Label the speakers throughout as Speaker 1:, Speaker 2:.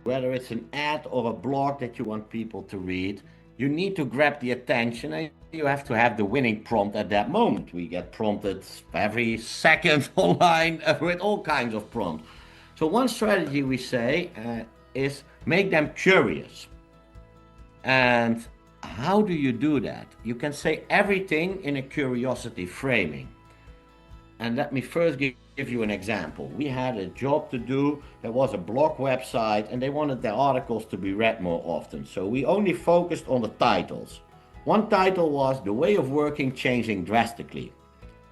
Speaker 1: whether it's an ad or a blog that you want people to read, you need to grab the attention and you have to have the winning prompt at that moment. We get prompted every second online with all kinds of prompts. So, one strategy we say is make them curious. And how do you do that? You can say everything in a curiosity framing. And let me first give you an example. We had a job to do. There was a blog website, and they wanted their articles to be read more often. So we only focused on the titles. One title was The Way of Working Changing Drastically.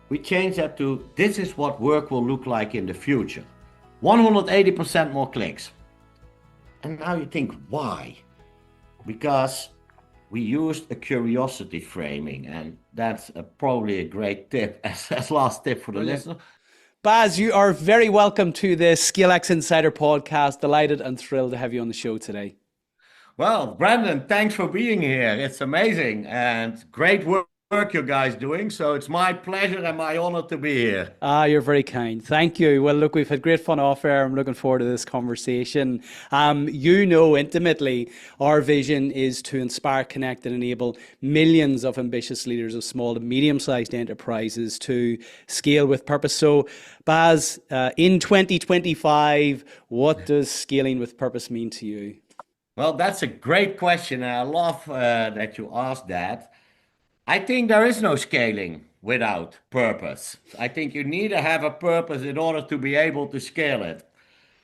Speaker 1: We changed that to This is what work will look like in the future. 180% more clicks. And now you think, why? Because we used a curiosity framing, and that's probably a great tip as last tip for the listener.
Speaker 2: Bas, you are very welcome to the ScaleX Insider podcast. Delighted and thrilled to have you on the show today.
Speaker 1: Well, Brendan, thanks for being here. It's amazing and great work you guys doing. So it's my pleasure and my honor to be here.
Speaker 2: You're very kind. Thank you. Well, look, we've had great fun off air. I'm looking forward to this conversation. You know intimately our vision is to inspire, connect, and enable millions of ambitious leaders of small to medium-sized enterprises to scale with purpose. So, Bas, in 2025, what does scaling with purpose mean to you?
Speaker 1: Well, that's a great question. And I love that you asked that. I think there is no scaling without purpose. I think you need to have a purpose in order to be able to scale it.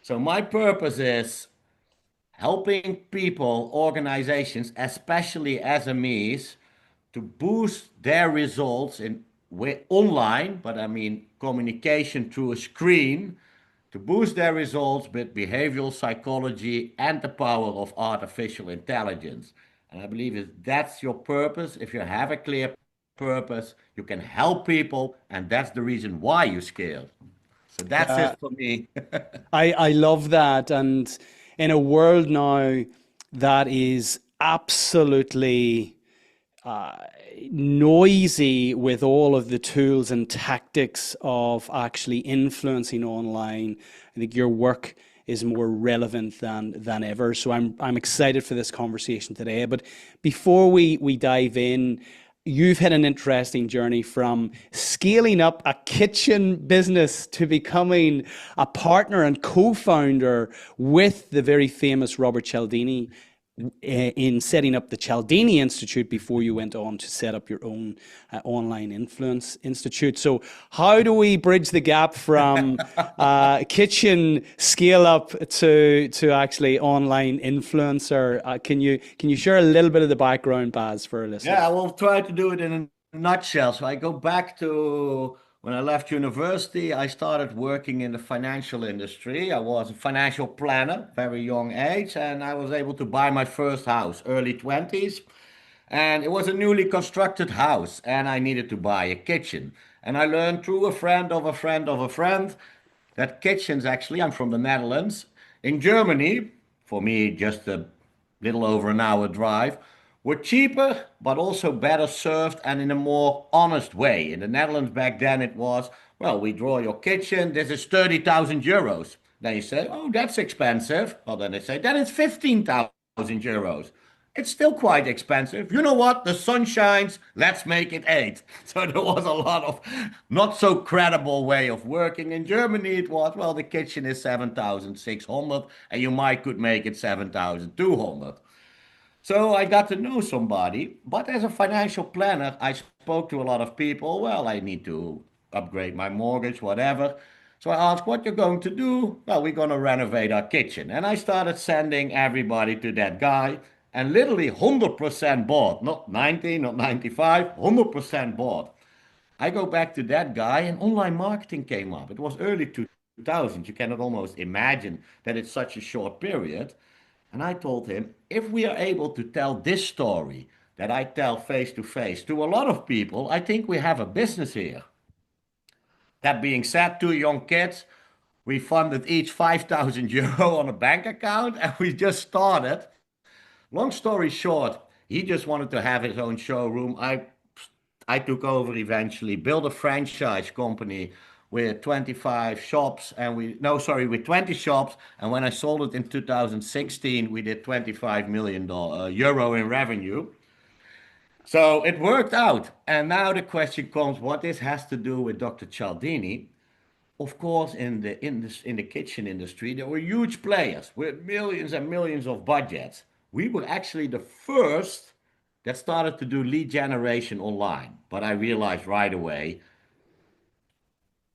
Speaker 1: So my purpose is helping people, organizations, especially SMEs, to boost their results in online, but I mean communication through a screen, to boost their results with behavioral psychology and the power of artificial intelligence. And I believe if that's your purpose, if you have a clear purpose, you can help people, and that's the reason why you scale. So that's
Speaker 2: Yeah,
Speaker 1: it for me.
Speaker 2: I love that. And in a world now that is absolutely uh, noisy with all of the tools and tactics of actually influencing online, I think your work is more relevant than ever. So I'm excited for this conversation today. But before we dive in, you've had an interesting journey from scaling up a kitchen business to becoming a partner and co-founder with the very famous Robert Cialdini in setting up the Cialdini Institute before you went on to set up your own online influence institute. So how do we bridge the gap from kitchen scale up to actually online influencer? Can you share a little bit of the background, Bas, for our
Speaker 1: Yeah, I
Speaker 2: listeners?
Speaker 1: will try to do it in a nutshell. So I go back to when I left university, I started working in the financial industry. I was a financial planner, very young age, and I was able to buy my first house, early 20s. And it was a newly constructed house, and I needed to buy a kitchen. And I learned through a friend of a friend of a friend that kitchens actually, I'm from the Netherlands, in Germany, for me, just a little over an hour drive, were cheaper, but also better served and in a more honest way. In the Netherlands back then, it was, well, we draw your kitchen, this is 30,000 euros. Then you say, oh, that's expensive. Well, then they say, then it's 15,000 euros. It's still quite expensive. You know what? The sun shines. Let's make it eight. So there was a lot of not so credible way of working. In Germany, it was, well, the kitchen is 7,600 and you might could make it 7,200. So I got to know somebody, but as a financial planner, I spoke to a lot of people. Well, I need to upgrade my mortgage, whatever. So I asked, what you're going to do? Well, we're going to renovate our kitchen. And I started sending everybody to that guy, and literally 100% bought, not 90, not 95, 100% bought. I go back to that guy, and online marketing came up. It was early 2000. You cannot almost imagine that it's such a short period. And I told him, if we are able to tell this story that I tell face to face to a lot of people, I think we have a business here. That being said, two young kids, we funded each 5,000 euro on a bank account and we just started. Long story short, he just wanted to have his own showroom. I took over eventually, built a franchise company with 25 shops and with 20 shops. And when I sold it in 2016, we did 25 million euro in revenue. So it worked out. And now the question comes, what this has to do with Dr. Cialdini? Of course, in the kitchen industry, there were huge players with millions and millions of budgets. We were actually the first that started to do lead generation online. But I realized right away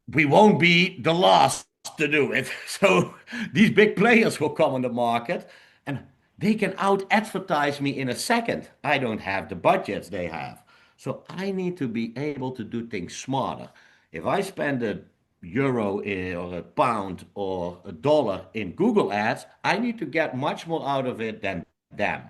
Speaker 1: we won't be the last to do it. So these big players will come on the market and they can out advertise me in a second. I don't have the budgets they have. So I need to be able to do things smarter. If I spend a euro or a pound or a dollar in Google ads, I need to get much more out of it than them.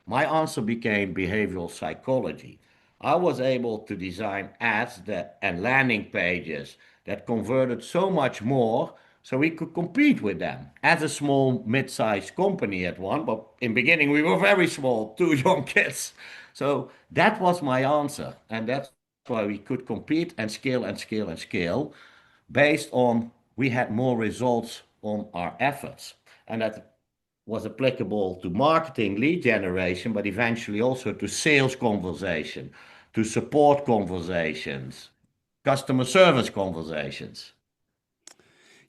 Speaker 1: My answer became behavioral psychology. I was able to design ads and landing pages that converted so much more so we could compete with them as a small mid-sized company at one. But in beginning, we were very small, two young kids. So that was my answer. And that's why we could compete and scale and scale and scale based on we had more results on our efforts. And that was applicable to marketing lead generation, but eventually also to sales conversation, to support conversations, customer service conversations.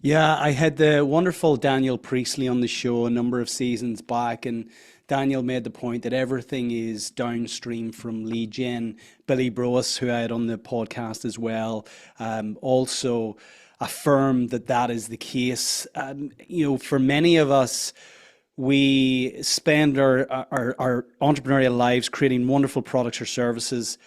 Speaker 2: Yeah, I had the wonderful Daniel Priestley on the show a number of seasons back, and Daniel made the point that everything is downstream from lead gen. Billy Broas, who I had on the podcast as well, also affirmed that that is the case. For many of us, we spend our entrepreneurial lives creating wonderful products or services,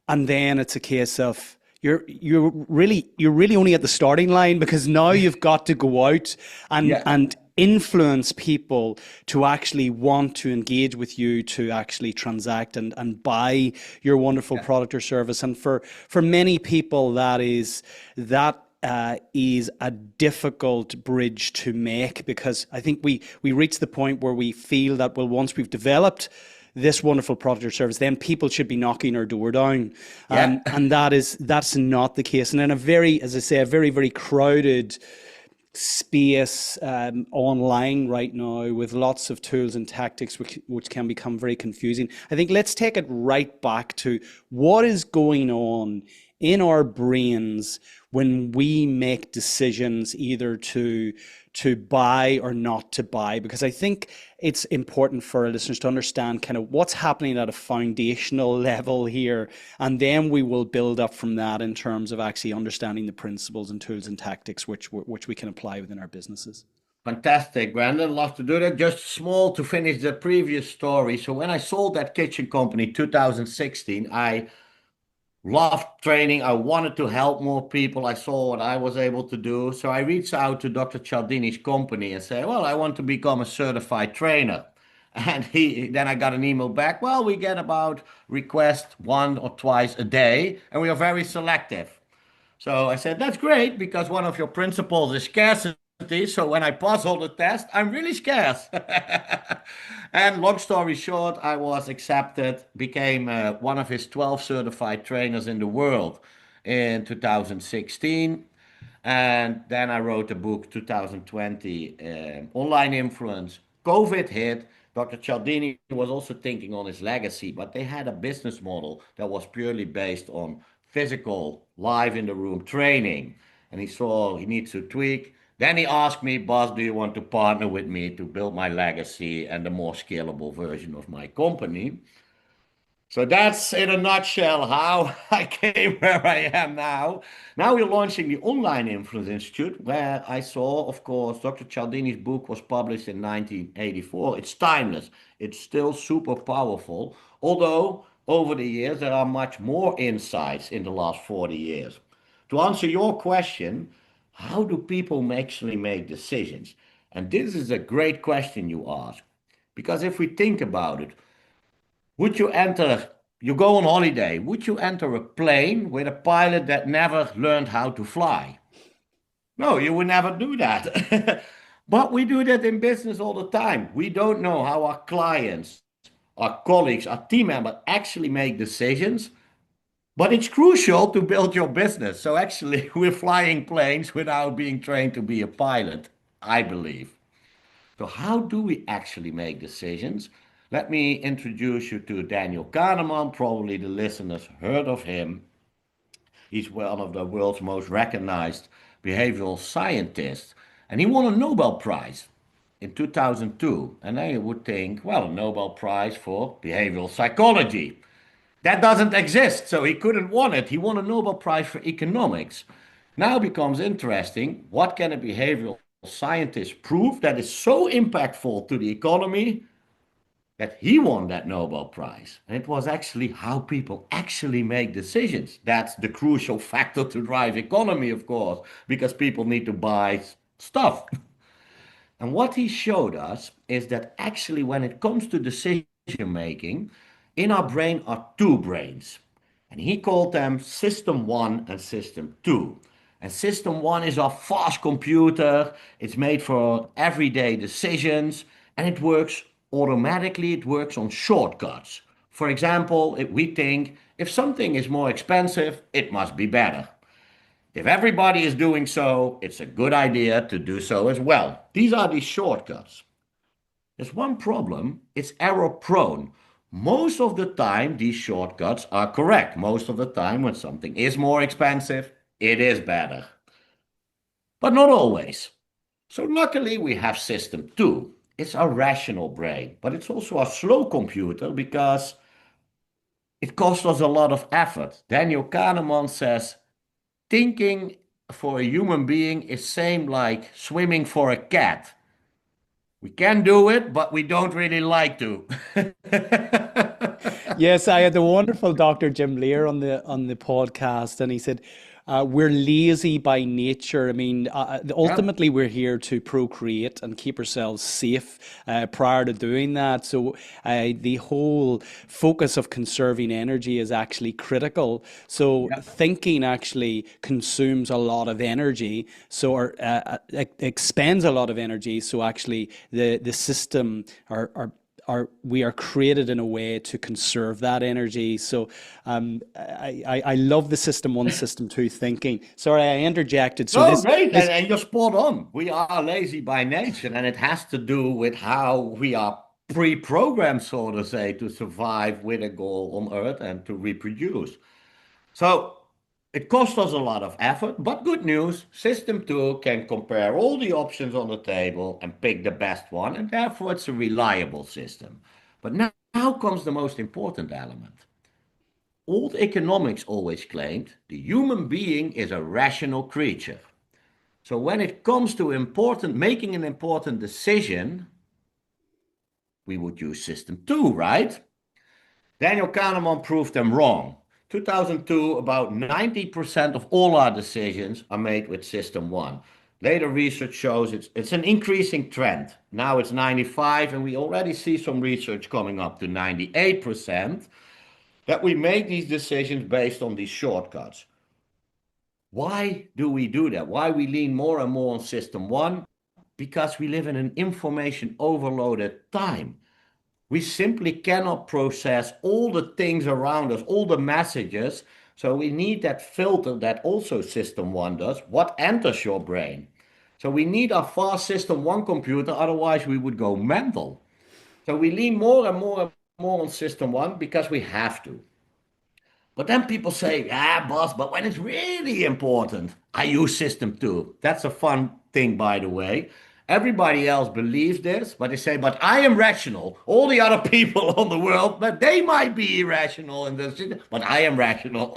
Speaker 2: and then it's a case of you're really only at the starting line, because now you've got to go out and
Speaker 1: Yeah.
Speaker 2: and influence people to actually want to engage with you, to actually transact and buy your wonderful
Speaker 1: Yeah.
Speaker 2: product or service. And for many people, that is a difficult bridge to make, because I think we reach the point where we feel that, well, once we've developed this wonderful product or service, then people should be knocking our door down,
Speaker 1: Yeah.
Speaker 2: and that's not the case. And in a very, as I say, a very, very crowded space online right now, with lots of tools and tactics which can become very confusing. I think let's take it right back to what is going on in our brains when we make decisions either to buy or not to buy, because I think it's important for our listeners to understand kind of what's happening at a foundational level here, and then we will build up from that in terms of actually understanding the principles and tools and tactics which we can apply within our businesses.
Speaker 1: Fantastic, Brandon. Love to do that. Just small to finish the previous story. So when I sold that kitchen company 2016, I loved training. I wanted to help more people. I saw what I was able to do. So I reached out to Dr. Cialdini's company and said, well, I want to become a certified trainer. And then I got an email back. Well, we get about requests one or twice a day, and we are very selective. So I said, that's great because one of your principles is scarcity. So when I pass all the tests, I'm really scarce. And long story short, I was accepted, became one of his 12 certified trainers in the world in 2016. And then I wrote the book 2020, Online Influence. COVID hit. Dr. Cialdini was also thinking on his legacy, but they had a business model that was purely based on physical, live in the room training. And he saw he needs to tweak. Then he asked me, Bas, do you want to partner with me to build my legacy and the more scalable version of my company? So that's in a nutshell how I came where I am now. Now we're launching the Online Influence Institute, where I saw, of course, Dr. Cialdini's book was published in 1984. It's timeless. It's still super powerful. Although over the years, there are much more insights in the last 40 years. To answer your question, how do people actually make decisions? And this is a great question you ask. Because if we think about it, you go on holiday, would you enter a plane with a pilot that never learned how to fly? No, you would never do that. But we do that in business all the time. We don't know how our clients, our colleagues, our team members actually make decisions. But it's crucial to build your business. So actually, we're flying planes without being trained to be a pilot, I believe. So how do we actually make decisions? Let me introduce you to Daniel Kahneman. Probably the listeners heard of him. He's one of the world's most recognized behavioral scientists, and he won a Nobel Prize in 2002. And then you would think, well, a Nobel Prize for behavioral psychology. That doesn't exist, so he couldn't win it. He won a Nobel Prize for economics. Now becomes interesting. What can a behavioral scientist prove that is so impactful to the economy that he won that Nobel Prize? And it was actually how people actually make decisions. That's the crucial factor to drive economy, of course, because people need to buy stuff. And what he showed us is that actually, when it comes to decision making, in our brain are two brains. And he called them System 1 and System 2. And System 1 is our fast computer, it's made for everyday decisions, and it works automatically, it works on shortcuts. For example, if we think if something is more expensive, it must be better. If everybody is doing so, it's a good idea to do so as well. These are the shortcuts. There's one problem, it's error prone. Most of the time, these shortcuts are correct. Most of the time, when something is more expensive, it is better. But not always. So, luckily, we have system two. It's our rational brain, but it's also a slow computer because it costs us a lot of effort. Daniel Kahneman says thinking for a human being is same like swimming for a cat. We can do it, but we don't really like to.
Speaker 2: Yes, I had the wonderful Dr. Jim Lear on the podcast, and he said we're lazy by nature. I mean,
Speaker 1: Yeah,
Speaker 2: ultimately, we're here to procreate and keep ourselves safe prior to doing that. So, the whole focus of conserving energy is actually critical. So,
Speaker 1: yeah.
Speaker 2: thinking actually consumes a lot of energy, so or expends a lot of energy. So, actually, the system we are created in a way to conserve that energy. So I love the system one, system two thinking. Sorry, I interjected. So
Speaker 1: Oh,
Speaker 2: this
Speaker 1: great.
Speaker 2: this
Speaker 1: And you're spot on. We are lazy by nature, and it has to do with how we are pre-programmed, so to say, to survive with a goal on Earth and to reproduce. So it costs us a lot of effort, but good news, System 2 can compare all the options on the table and pick the best one, and therefore it's a reliable system. But now comes the most important element. Old economics always claimed the human being is a rational creature. So when it comes to making an important decision, we would use System 2, right? Daniel Kahneman proved them wrong. 2002, about 90% of all our decisions are made with System 1. Later research shows it's an increasing trend. Now it's 95, and we already see some research coming up to 98% that we make these decisions based on these shortcuts. Why do we do that? Why we lean more and more on System 1? Because we live in an information overloaded time. We simply cannot process all the things around us, all the messages. So we need that filter that also System 1 does. What enters your brain? So we need a fast System 1 computer, otherwise we would go mental. So we lean more and more and more on System 1 because we have to. But then people say, ah, boss, but when it's really important, I use System 2. That's a fun thing, by the way. Everybody else believes this, but they say, but I am rational. All the other people on the world, but they might be irrational in this, but I am rational.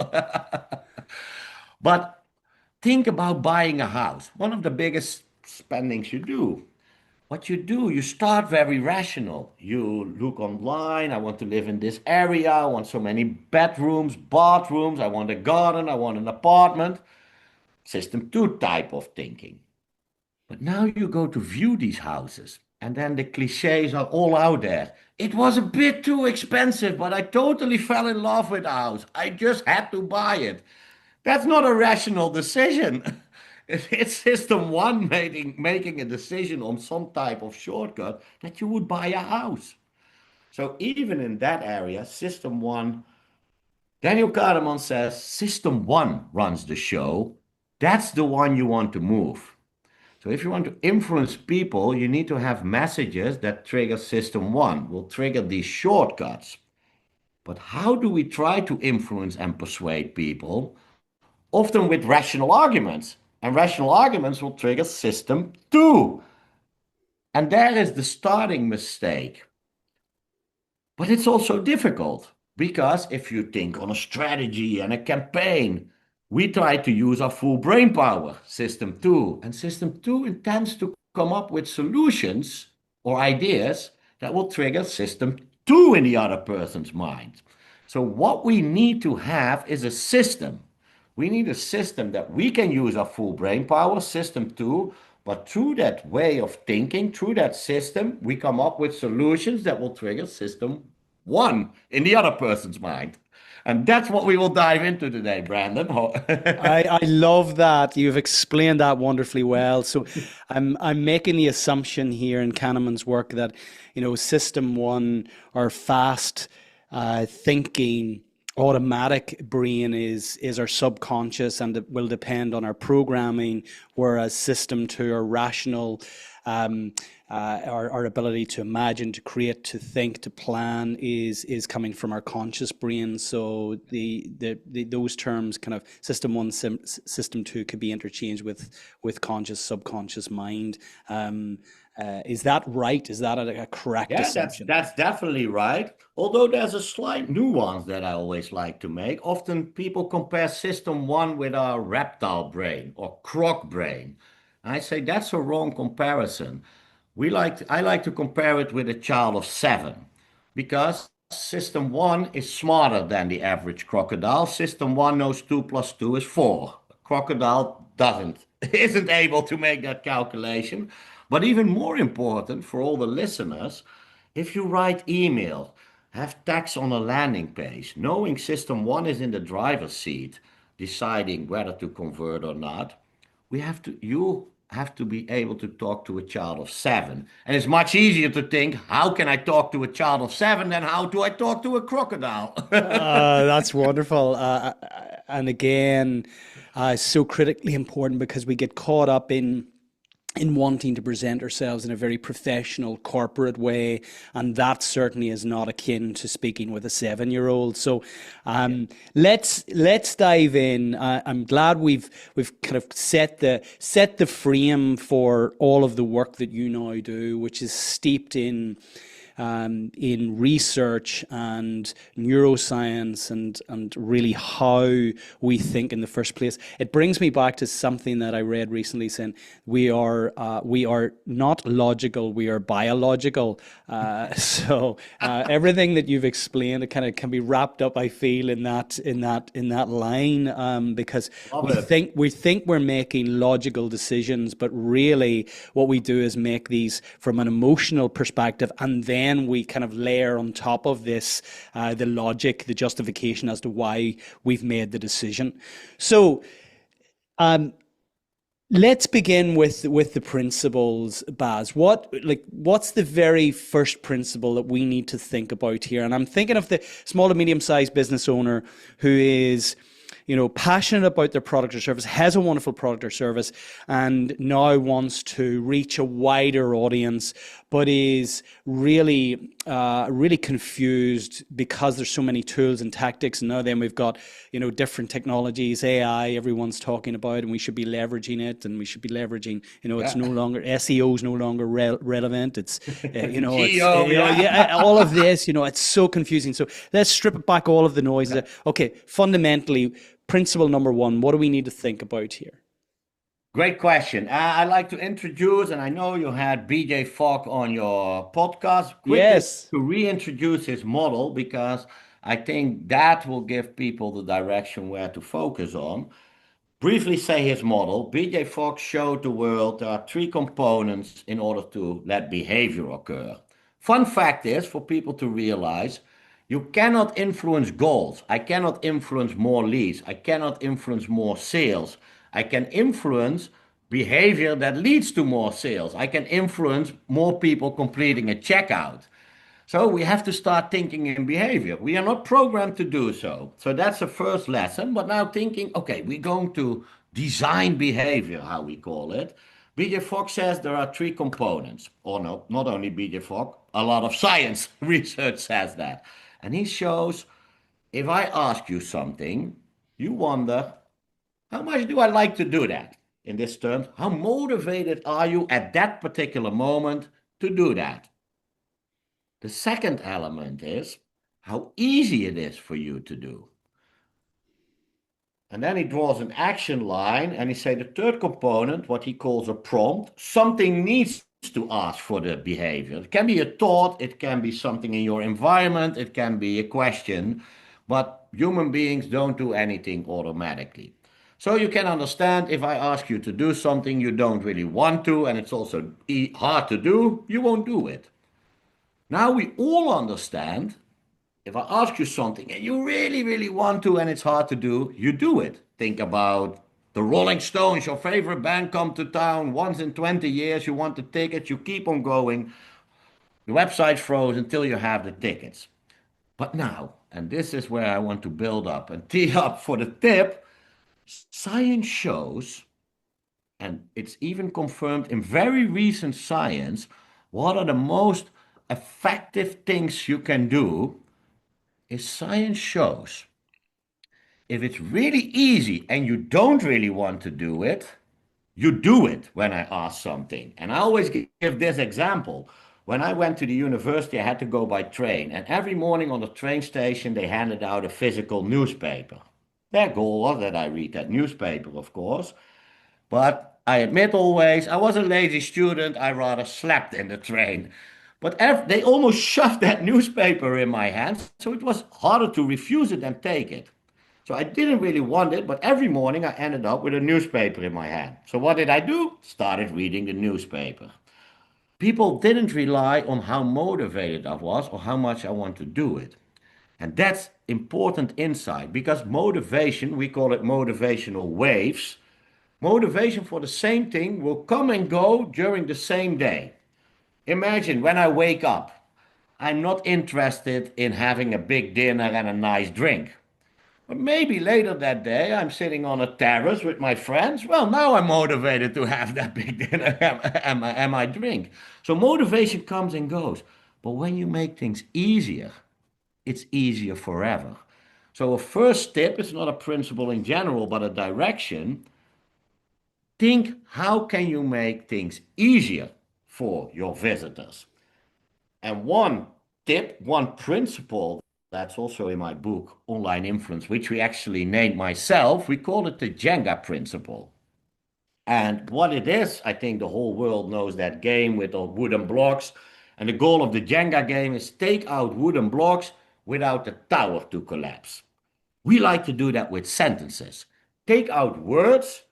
Speaker 1: But think about buying a house. One of the biggest spendings you do. What you do, you start very rational. You look online, I want to live in this area, I want so many bedrooms, bathrooms, I want a garden, I want an apartment. System 2 type of thinking. But now you go to view these houses, and then the cliches are all out there. It was a bit too expensive, but I totally fell in love with the house. I just had to buy it. That's not a rational decision. It's System 1 making a decision on some type of shortcut that you would buy a house. So even in that area, System 1 Daniel Kahneman says system one runs the show. That's the one you want to move. So if you want to influence people, you need to have messages that trigger system one, will trigger these shortcuts. But how do we try to influence and persuade people? Often with rational arguments. And rational arguments will trigger system two. And there is the starting mistake. But it's also difficult because if you think on a strategy and a campaign, we try to use our full brain power, system two. And system two intends to come up with solutions or ideas that will trigger system two in the other person's mind. So, what we need to have is a system. We need a system that we can use our full brain power, system two, but through that way of thinking, through that system, we come up with solutions that will trigger system one in the other person's mind. And that's what we will dive into today, Brandon.
Speaker 2: I love that. You've explained that wonderfully well. So I'm making the assumption here in Kahneman's work that, system one, our fast thinking automatic brain is our subconscious, and it will depend on our programming, whereas system two, our rational, our ability to imagine, to create, to think, to plan is coming from our conscious brain. So those terms, kind of system one, system two, could be interchanged with conscious, subconscious mind. Is that right? Is that a correct
Speaker 1: Yeah,
Speaker 2: assumption?
Speaker 1: that's definitely right. Although there's a slight nuance that I always like to make. Often people compare system one with our reptile brain or croc brain. I say that's a wrong comparison. I like to compare it with a child of seven because system one is smarter than the average crocodile. System one knows two plus two is four. A crocodile doesn't, isn't able to make that calculation. But even more important for all the listeners, if you write email, have text on a landing page, knowing system one is in the driver's seat, deciding whether to convert or not, you have to be able to talk to a child of seven. And it's much easier to think, how can I talk to a child of seven than how do I talk to a crocodile?
Speaker 2: That's wonderful. And again, so critically important because we get caught up in wanting to present ourselves in a very professional corporate way, and that certainly is not akin to speaking with a 7-year-old. So let's dive in. I'm glad we've kind of set the frame for all of the work that you now do, which is steeped in research and neuroscience and really how we think in the first place. It brings me back to something that I read recently saying we are not logical, we are biological. So everything that you've explained, it kind of can be wrapped up, I feel, in that line, because we think we're making logical decisions, but really what we do is make these from an emotional perspective, and then we kind of layer on top of this the logic, the justification as to why we've made the decision. So let's begin with the principles, Baz. What's the very first principle that we need to think about here? And I'm thinking of the small to medium-sized business owner who is passionate about their product or service, has a wonderful product or service, and now wants to reach a wider audience, but is really, really confused because there's so many tools and tactics. And now then we've got, different technologies, AI, everyone's talking about, and we should be leveraging it, and we should be leveraging, it's no longer, SEO is no longer relevant. It's, all of this, it's so confusing. So let's strip it back, all of the noise. Okay, fundamentally, principle number one, what do we need to think about here?
Speaker 1: Great question. I'd like to introduce, and I know you had BJ Fogg on your podcast, quickly
Speaker 2: Yes.
Speaker 1: to reintroduce his model because I think that will give people the direction where to focus on. Briefly say his model. BJ Fogg showed the world there are three components in order to let behavior occur. Fun fact is for people to realize you cannot influence goals. I cannot influence more leads. I cannot influence more sales. I can influence behavior that leads to more sales. I can influence more people completing a checkout. So we have to start thinking in behavior. We are not programmed to do so. So that's the first lesson. But now thinking, okay, we're going to design behavior, how we call it. BJ Fogg says there are three components. Or no, not only BJ Fogg, a lot of science research says that. And he shows if I ask you something, you wonder, how much do I like to do that? In this term, how motivated are you at that particular moment to do that? The second element is how easy it is for you to do. And then he draws an action line and he say the third component, what he calls a prompt, something needs to ask for the behavior. It can be a thought, it can be something in your environment, it can be a question, but human beings don't do anything automatically. So you can understand if I ask you to do something you don't really want to, and it's also hard to do, you won't do it. Now we all understand if I ask you something and you really, really want to and it's hard to do, you do it. Think about the Rolling Stones, your favorite band, come to town once in 20 years, you want the tickets, you keep on going. The website froze until you have the tickets. But now, and this is where I want to build up and tee up for the tip, science shows, and it's even confirmed in very recent science, what are the most effective things you can do is science shows if it's really easy and you don't really want to do it, you do it when I ask something. And I always give this example. When I went to the university, I had to go by train. And every morning on the train station, they handed out a physical newspaper. Their goal was that I read that newspaper, of course. But I admit always, I was a lazy student. I rather slept in the train. But they almost shoved that newspaper in my hand, so it was harder to refuse it than take it. So I didn't really want it, but every morning I ended up with a newspaper in my hand. So what did I do? Started reading the newspaper. People didn't rely on how motivated I was or how much I want to do it. And that's important insight because motivation, we call it motivational waves. Motivation for the same thing will come and go during the same day. Imagine when I wake up, I'm not interested in having a big dinner and a nice drink. But maybe later that day, I'm sitting on a terrace with my friends. Well, now I'm motivated to have that big dinner and my drink. So motivation comes and goes. But when you make things easier, it's easier forever. So a first step, it's not a principle in general, but a direction. Think how can you make things easier for your visitors? And one tip, one principle that's also in my book, Online Influence, which we actually named myself, we call it the Jenga principle. And what it is, I think the whole world knows that game with the wooden blocks. And the goal of the Jenga game is take out wooden blocks without the tower to collapse. We like to do that with sentences. Take out words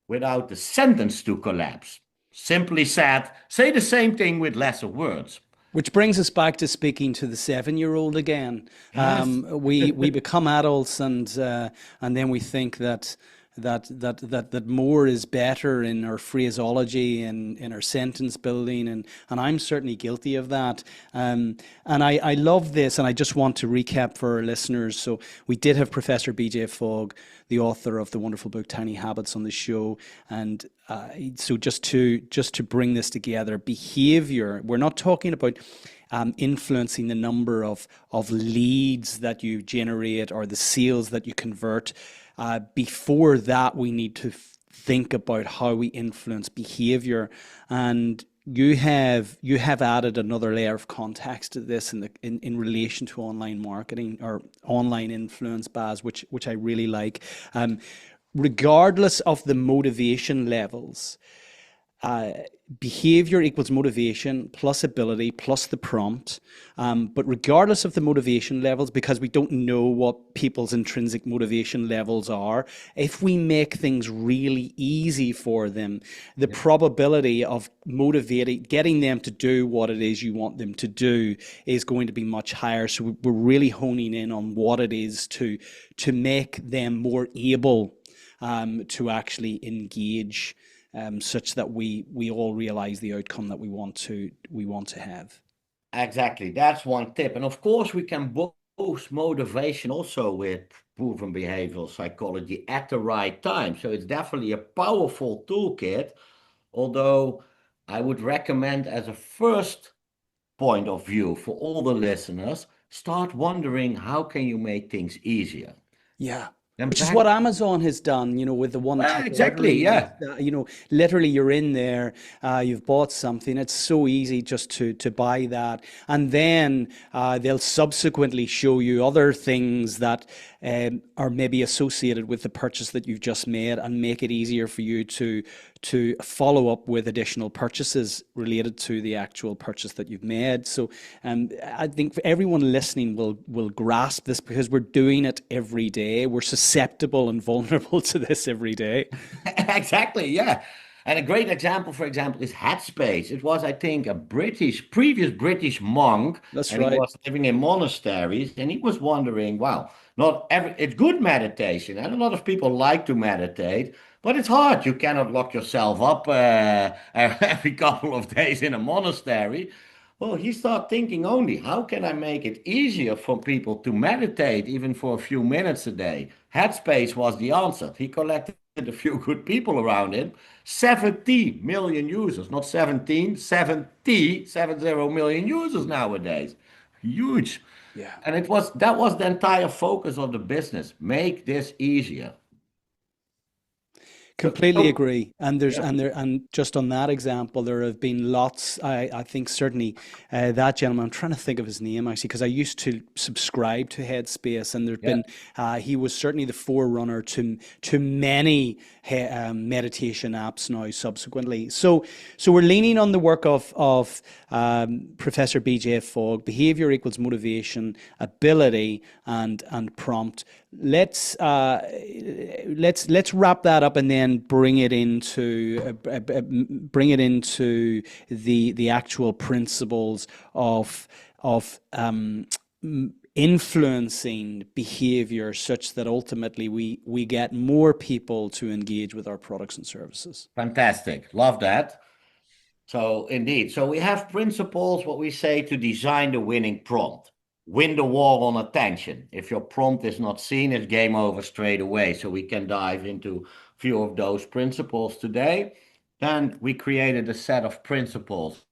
Speaker 1: without the sentence to collapse. Simply said, say the same thing with lesser words.
Speaker 2: Which brings us back to speaking to the 7-year-old again.
Speaker 1: Yes.
Speaker 2: We become adults, and then we think that more is better in our phraseology and in our sentence building, and I'm certainly guilty of that. And I love this, and I just want to recap for our listeners. So we did have Professor BJ Fogg, the author of the wonderful book Tiny Habits, on the show, and so just to bring this together, behavior. We're not talking about influencing the number of leads that you generate or the sales that you convert. Before that, we need to think about how we influence behavior. And you have added another layer of context to this in relation to online marketing or online influence, Bas, which I really like. Regardless of the motivation levels, behavior equals motivation plus ability plus the prompt. But regardless of the motivation levels, because we don't know what people's intrinsic motivation levels are, if we make things really easy for them, the probability of getting them to do what it is you want them to do is going to be much higher. So we're really honing in on what it is to make them more able to actually engage, such that we all realize the outcome that we want to have.
Speaker 1: Exactly. That's one tip. And of course, we can boost motivation also with proven behavioral psychology at the right time. So it's definitely a powerful toolkit. Although I would recommend, as a first point of view for all the listeners, start wondering how can you make things easier.
Speaker 2: Yeah.
Speaker 1: In
Speaker 2: Which is what
Speaker 1: fact,
Speaker 2: Amazon has done, with the one
Speaker 1: well,
Speaker 2: click
Speaker 1: exactly,
Speaker 2: ordering.
Speaker 1: yeah.
Speaker 2: Literally you're in there, you've bought something. It's so easy just to buy that. And then they'll subsequently show you other things that are maybe associated with the purchase that you've just made and make it easier for you to follow up with additional purchases related to the actual purchase that you've made. So I think everyone listening will grasp this because we're doing it every day. We're susceptible and vulnerable to this every day.
Speaker 1: Exactly, yeah. And a great example, for example, is Headspace. It was, I think, a previous British monk,
Speaker 2: That's
Speaker 1: and he
Speaker 2: right.
Speaker 1: was living in monasteries, and he was wondering, wow, it's good meditation, and a lot of people like to meditate, but it's hard. You cannot lock yourself up every couple of days in a monastery. Well, he started thinking only, how can I make it easier for people to meditate even for a few minutes a day? Headspace was the answer. He collected a few good people around him. 70 million users, not 17, 70 million users nowadays. Huge.
Speaker 2: Yeah.
Speaker 1: And that was the entire focus of the business. Make this easier.
Speaker 2: Completely
Speaker 1: So
Speaker 2: agree. And there's
Speaker 1: yeah,
Speaker 2: and just on that example, there have been lots. I think certainly that gentleman. I'm trying to think of his name actually because I used to subscribe to Headspace, and there's
Speaker 1: yeah,
Speaker 2: been he was certainly the forerunner to many meditation apps now subsequently. So we're leaning on the work of Professor BJ Fogg. Behavior equals motivation, ability, and prompt. Let's wrap that up and then bring it into the actual principles of influencing behavior such that ultimately we get more people to engage with our products and services.
Speaker 1: fantastic. Love that. So indeed, so we have principles, what we say to design the winning prompt. Win the war on attention. If your prompt is not seen, it's game over straight away. So we can dive into a few of those principles today. Then we created a set of principles.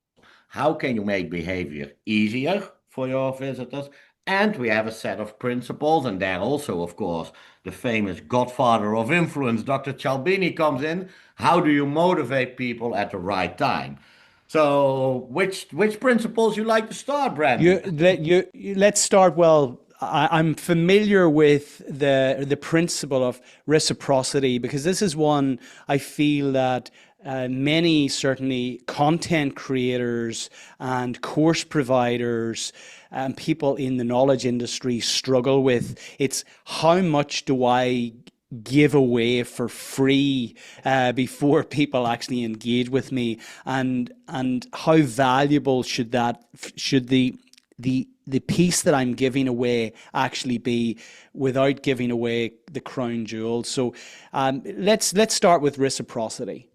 Speaker 1: How can you make behavior easier for your visitors? And we have a set of principles, and there also, of course, the famous Godfather of Influence, Dr. Cialdini, comes in. How do you motivate people at the right time? So, which principles you like to start, Brandon?
Speaker 2: Let's start. Well, I'm familiar with the principle of reciprocity because this is one I feel that many certainly content creators and course providers and people in the knowledge industry struggle with. It's how much do I give away for free before people actually engage with me, and how valuable should the piece that I'm giving away actually be without giving away the crown jewel. So let's start with reciprocity.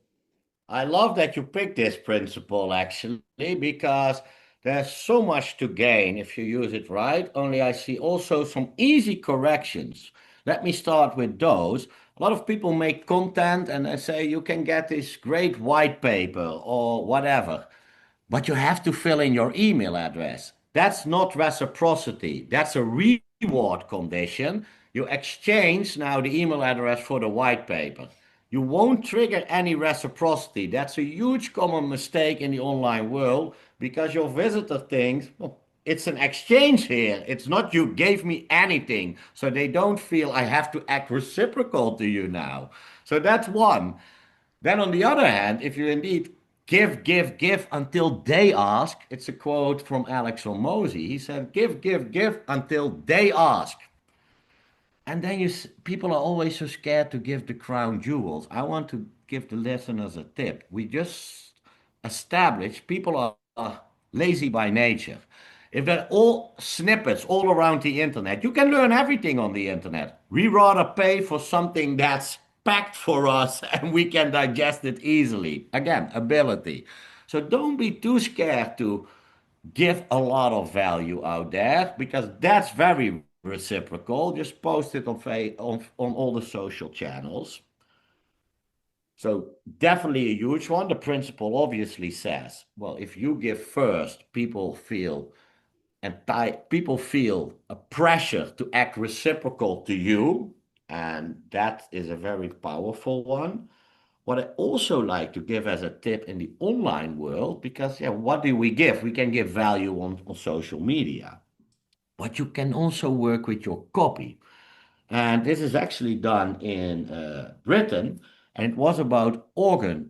Speaker 1: I love that you picked this principle actually, because there's so much to gain if you use it right. Only I see also some easy corrections. Let me start with those. A lot of people make content and they say you can get this great white paper or whatever, but you have to fill in your email address. That's not reciprocity. That's a reward condition. You exchange now the email address for the white paper. You won't trigger any reciprocity. That's a huge common mistake in the online world because your visitor thinks, well, it's an exchange here. It's not you gave me anything. So they don't feel I have to act reciprocal to you now. So that's one. Then, on the other hand, if you indeed give until they ask, it's a quote from Alex Hormozy. He said, give until they ask. And then people are always so scared to give the crown jewels. I want to give the listeners a tip. We just established people are lazy by nature. If they're all snippets all around the internet, you can learn everything on the internet. We rather pay for something that's packed for us and we can digest it easily. Again, ability. So don't be too scared to give a lot of value out there because that's very reciprocal. Just post it on all the social channels. So definitely a huge one. The principle obviously says, well, if you give first, people feel a pressure to act reciprocal to you, and that is a very powerful one. What I also like to give as a tip in the online world, because yeah, what do we give? We can give value on social media, but you can also work with your copy. And this is actually done in Britain, and it was about organ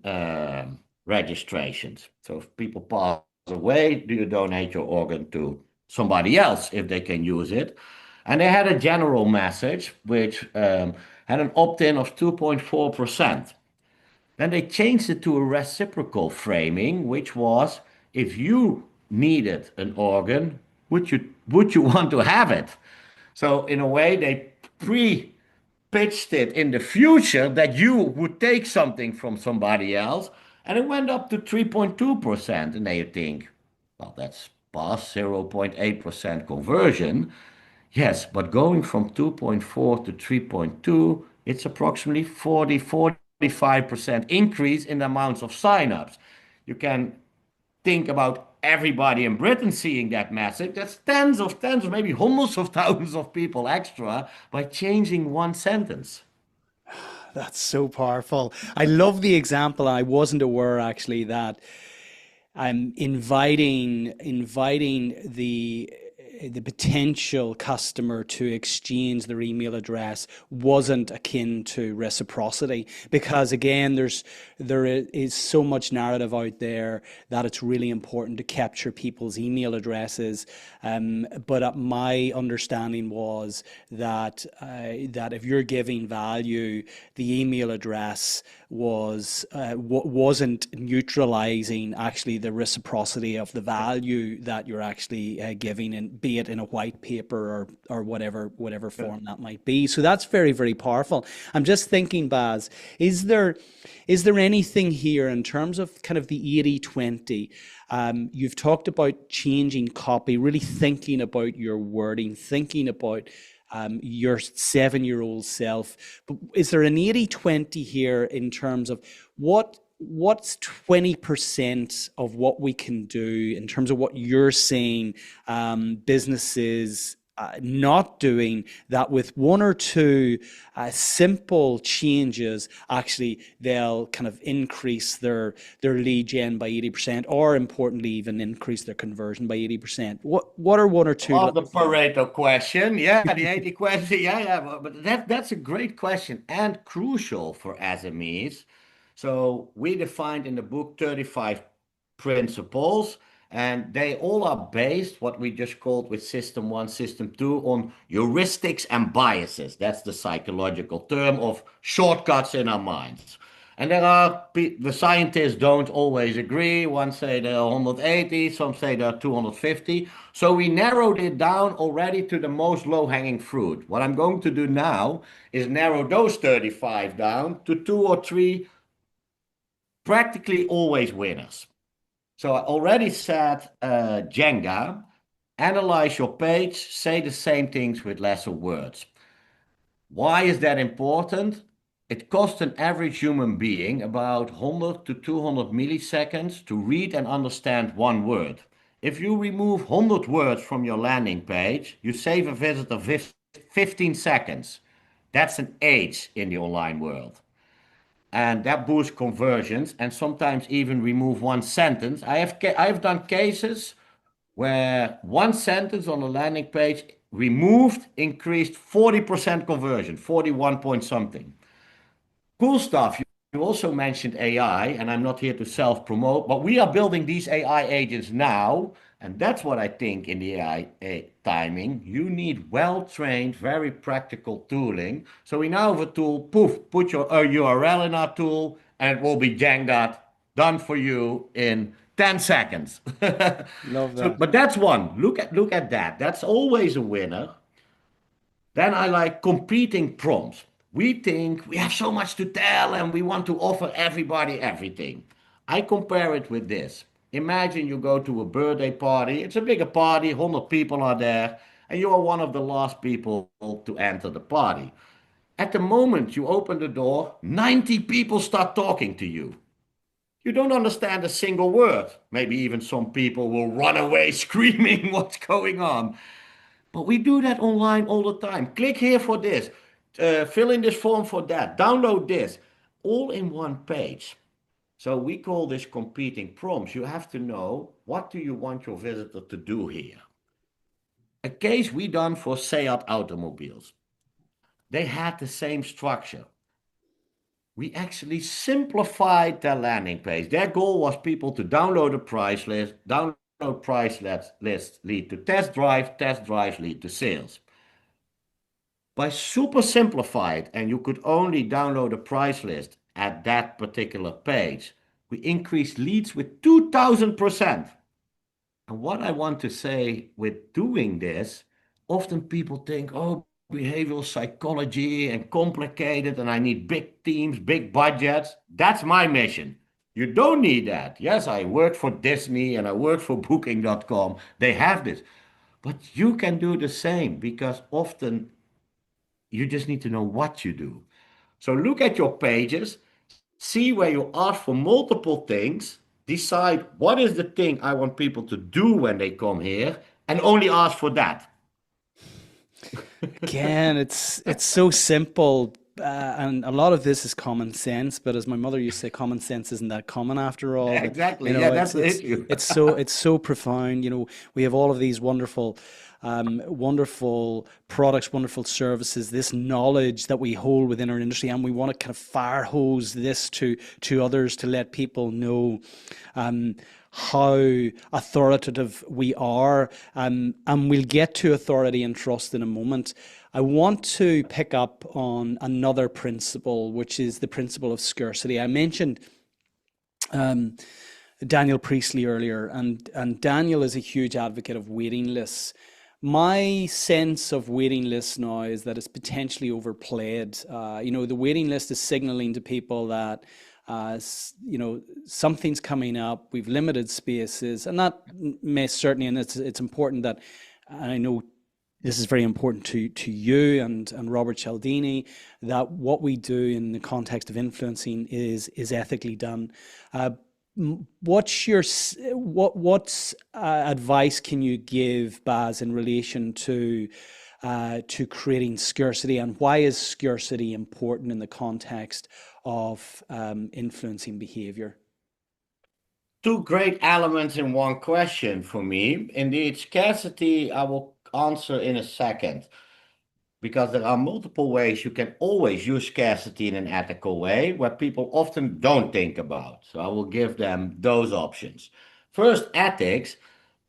Speaker 1: registrations. So if people pass away, do you donate your organ to somebody else if they can use it? And they had a general message which had an opt-in of 2.4%. Then they changed it to a reciprocal framing, which was if you needed an organ, would you want to have it? So in a way, they pre-pitched it in the future that you would take something from somebody else, and it went up to 3.2%. And they think, well, that's past 0.8% conversion. Yes, but going from 2.4 to 3.2, it's approximately 45% increase in the amounts of signups. You can think about everybody in Britain seeing that message. That's tens, maybe hundreds of thousands of people extra by changing one sentence.
Speaker 2: That's so powerful. I love the example. I wasn't aware actually that I'm inviting the potential customer to exchange their email address wasn't akin to reciprocity, because again there is so much narrative out there that it's really important to capture people's email addresses, but my understanding was that that if you're giving value, the email address wasn't neutralizing actually the reciprocity of the value that you're actually giving, and be it in a white paper or whatever form that might be. So that's very, very powerful. I'm just thinking, Baz, is there anything here in terms of kind of the 80/20? You've talked about changing copy, really thinking about your wording, thinking about your 7-year-old self. But is there an 80/20 here in terms of what's 20% of what we can do in terms of what you're saying businesses not doing, that with one or two simple changes, actually they'll kind of increase their lead gen by 80%, or importantly, even increase their conversion by 80%? What are one or two?
Speaker 1: Love the Pareto question. Yeah, the 80 question. Yeah, yeah. But that's a great question and crucial for SMEs. So we defined in the book 35 principles, and they all are based, what we just called with system one, system two, on heuristics and biases. That's the psychological term of shortcuts in our minds. And the scientists don't always agree. One say there are 180, some say there are 250. So we narrowed it down already to the most low-hanging fruit. What I'm going to do now is narrow those 35 down to two or three practically always winners. So I already said Jenga, analyze your page, say the same things with lesser words. Why is that important? It costs an average human being about 100 to 200 milliseconds to read and understand one word. If you remove 100 words from your landing page, you save a visitor 15 seconds. That's an age in the online world. And that boosts conversions and sometimes even remove one sentence. I have done cases where one sentence on a landing page removed increased 40% conversion, 41 point something. Cool stuff. You also mentioned AI, and I'm not here to self-promote, but we are building these AI agents now, and that's what I think in the AI timing. You need well-trained, very practical tooling. So we now have a tool, poof, put your URL in our tool, and it will be Jenga done for you in 10 seconds.
Speaker 2: Love
Speaker 1: So,
Speaker 2: that.
Speaker 1: but that's one. Look at that. That's always a winner. Then I like competing prompts. We think we have so much to tell and we want to offer everybody everything. I compare it with this. Imagine you go to a birthday party. It's a bigger party, 100 people are there, and you are one of the last people to enter the party. At the moment you open the door, 90 people start talking to you. You don't understand a single word. Maybe even some people will run away screaming what's going on. But we do that online all the time. Click here for this, fill in this form for that, download this, all in one page. So we call this competing prompts. You have to know, what do you want your visitor to do here? A case we done for Seat automobiles. They had the same structure. We actually simplified their landing page. Their goal was people to download a price list, download price list lead to test drives lead to sales. By super simplified, and you could only download a price list at that particular page, we increased leads with 2000%. And what I want to say with doing this, often people think, oh, behavioral psychology and complicated, and I need big teams, big budgets. That's my mission. You don't need that. Yes, I work for Disney and I work for Booking.com. They have this. But you can do the same, because often you just need to know what you do. So look at your pages, see where you ask for multiple things, decide what is the thing I want people to do when they come here, and only ask for that.
Speaker 2: Again, it's so simple, and a lot of this is common sense. But as my mother used to say, common sense isn't that common after all. But
Speaker 1: Exactly. Yeah, that's the issue.
Speaker 2: it's so profound. We have all of these wonderful products, wonderful services, this knowledge that we hold within our industry, and we want to kind of fire hose this to others to let people know how authoritative we are, and we'll get to authority and trust in a moment. I want to pick up on another principle, which is the principle of scarcity. I mentioned Daniel Priestley earlier, and Daniel is a huge advocate of waiting lists. My sense of waiting lists now is that it's potentially overplayed. The waiting list is signaling to people that something's coming up. We've limited spaces, and that may certainly, and it's important that, and I know this is very important to you and Robert Cialdini, that what we do in the context of influencing is ethically done. What's advice can you give, Bas, in relation to creating scarcity, and why is scarcity important in the context of influencing behavior?
Speaker 1: Two great elements in one question for me. Indeed, scarcity, I will answer in a second, because there are multiple ways you can always use scarcity in an ethical way where people often don't think about. So I will give them those options. First, ethics.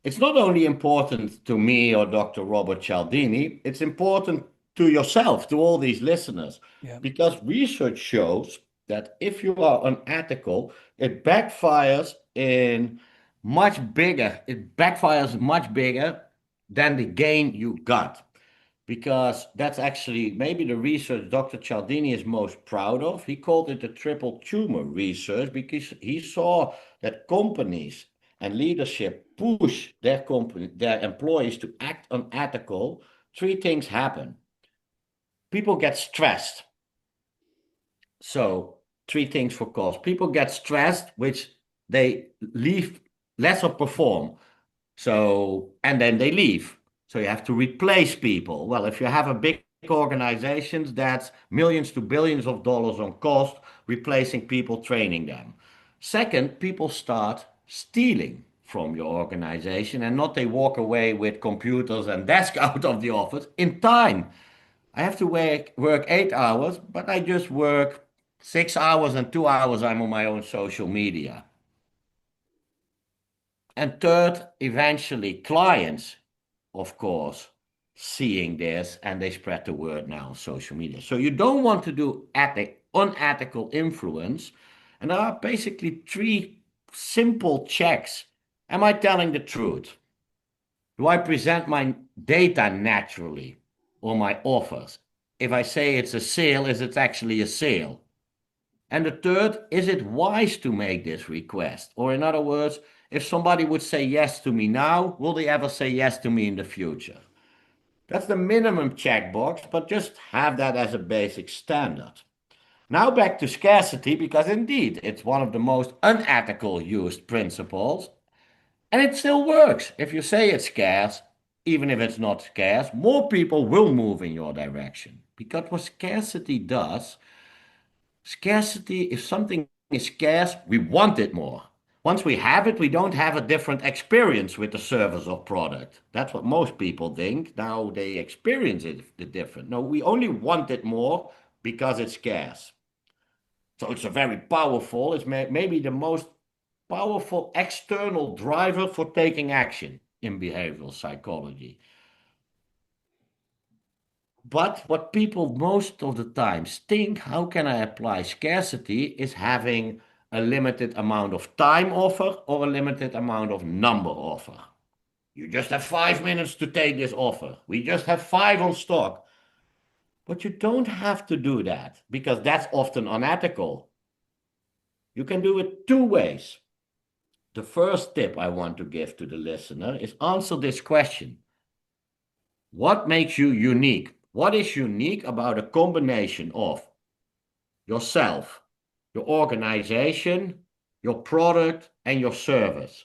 Speaker 1: It's not only important to me or Dr. Robert Cialdini, it's important to yourself, to all these listeners,
Speaker 2: Yeah.
Speaker 1: because research shows that if you are unethical, it backfires much bigger than the gain you got. Because that's actually maybe the research Dr. Cialdini is most proud of. He called it the triple tumor research, because he saw that companies and leadership push their employees to act unethical. Three things happen. People get stressed. So three things for cause. People get stressed, which they leave less or perform. So, and then they leave. So you have to replace people. Well, if you have a big organizations, that's millions to billions of dollars on cost, replacing people, training them. Second, people start stealing from your organization, and not they walk away with computers and desk out of the office in time. I have to work 8 hours, but I just work 6 hours, and 2 hours I'm on my own social media. And third, eventually clients, of course, seeing this, and they spread the word now on social media. So you don't want to do unethical influence. And there are basically three simple checks. Am I telling the truth? Do I present my data naturally, or my offers? If I say it's a sale, is it actually a sale? And the third, is it wise to make this request? Or in other words, If somebody would say yes to me now, will they ever say yes to me in the future? That's the minimum checkbox, but just have that as a basic standard. Now back to scarcity, because indeed it's one of the most unethical used principles, and it still works. If you say it's scarce, even if it's not scarce, more people will move in your direction. Because what scarcity does, scarcity, if something is scarce, we want it more. Once we have it, we don't have a different experience with the service or product. That's what most people think. Now they experience it different. No, we only want it more because it's scarce. So it's a very powerful, it's maybe the most powerful external driver for taking action in behavioral psychology. But what people most of the times think, how can I apply scarcity, is having a limited amount of time offer or a limited amount of number offer. You just have 5 minutes to take this offer. We just have five on stock. But you don't have to do that because that's often unethical. You can do it two ways. The first tip I want to give to the listener is answer this question. What makes you unique? What is unique about a combination of yourself, your organization, your product, and your service?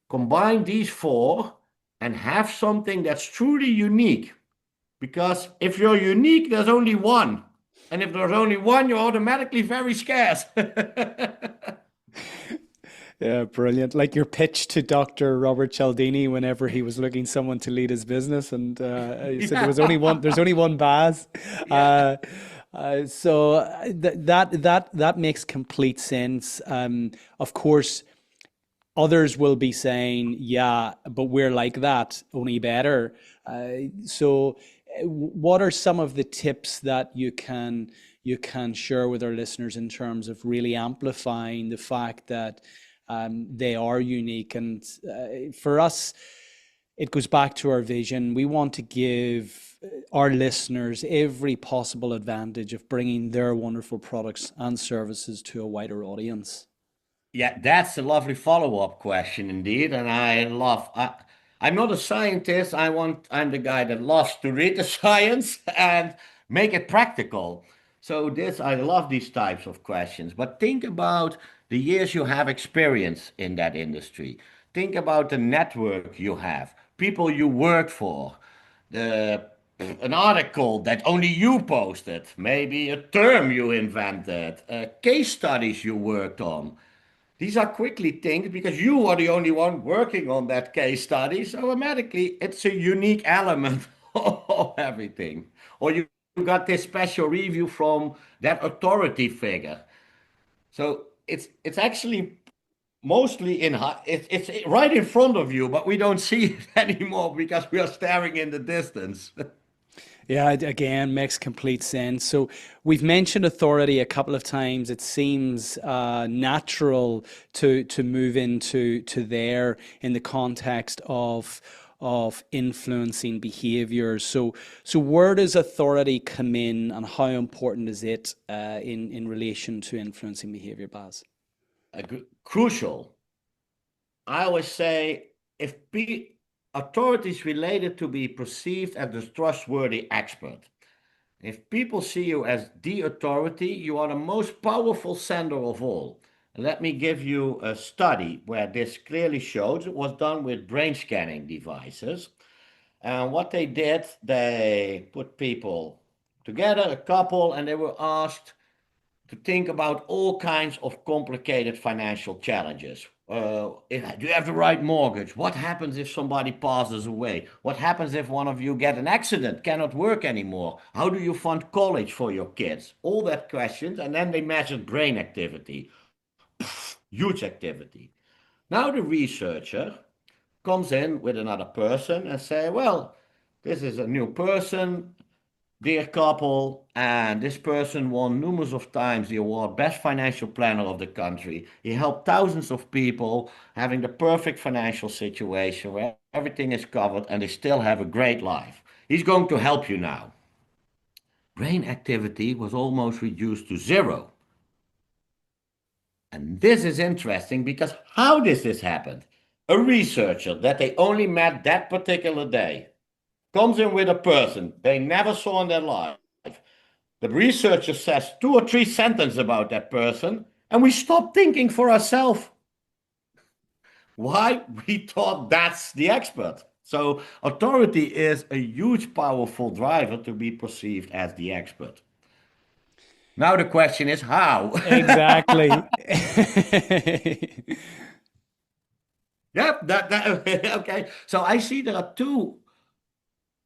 Speaker 1: Combine these four and have something that's truly unique. Because if you're unique, there's only one. And if there's only one, you're automatically very scarce.
Speaker 2: Yeah, brilliant. Like your pitch to Dr. Robert Cialdini whenever he was looking someone to lead his business, and he said there was only one. There's only one Bas.
Speaker 1: Yeah.
Speaker 2: That makes complete sense. Of course, others will be saying, "Yeah, but we're like that, only better." What are some of the tips that you can share with our listeners in terms of really amplifying the fact that they are unique? And for us, it goes back to our vision. We want to give our listeners every possible advantage of bringing their wonderful products and services to a wider audience.
Speaker 1: Yeah, that's a lovely follow-up question indeed. And I'm not a scientist. I'm the guy that loves to read the science and make it practical. So I love these types of questions. But think about the years you have experience in that industry. Think about the network you have, people you work for, the an article that only you posted, maybe a term you invented, case studies you worked on. These are quickly things because you are the only one working on that case study. So automatically, it's a unique element of everything. Or you got this special review from that authority figure. So it's actually mostly it's right in front of you, but we don't see it anymore because we are staring in the distance.
Speaker 2: Yeah, again, makes complete sense. So we've mentioned authority a couple of times. It seems natural to move into there in the context of influencing behaviors. So where does authority come in, and how important is it in relation to influencing behavior, Bas?
Speaker 1: Crucial. I always say if authority is related to be perceived as the trustworthy expert. If people see you as the authority, you are the most powerful sender of all. Let me give you a study where this clearly shows. It was done with brain scanning devices. And what they did, they put people together, a couple, and they were asked to think about all kinds of complicated financial challenges. Do you have the right mortgage? What happens if somebody passes away? What happens if one of you get an accident, cannot work anymore? How do you fund college for your kids? All that questions, and then they measured brain activity, huge activity. Now the researcher comes in with another person and say, well, this is a new person, dear couple, and this person won numerous of times the award Best Financial Planner of the country. He helped thousands of people having the perfect financial situation where everything is covered and they still have a great life. He's going to help you now. Brain activity was almost reduced to zero. And this is interesting because how does this happen? a researcher that they only met that particular day comes in with a person they never saw in their life. The researcher says 2 or 3 sentences about that person, and we stop thinking for ourselves. Why? We thought that's the expert. So authority is a huge, powerful driver to be perceived as the expert. Now the question is how?
Speaker 2: Exactly.
Speaker 1: Yep, okay. So I see there are two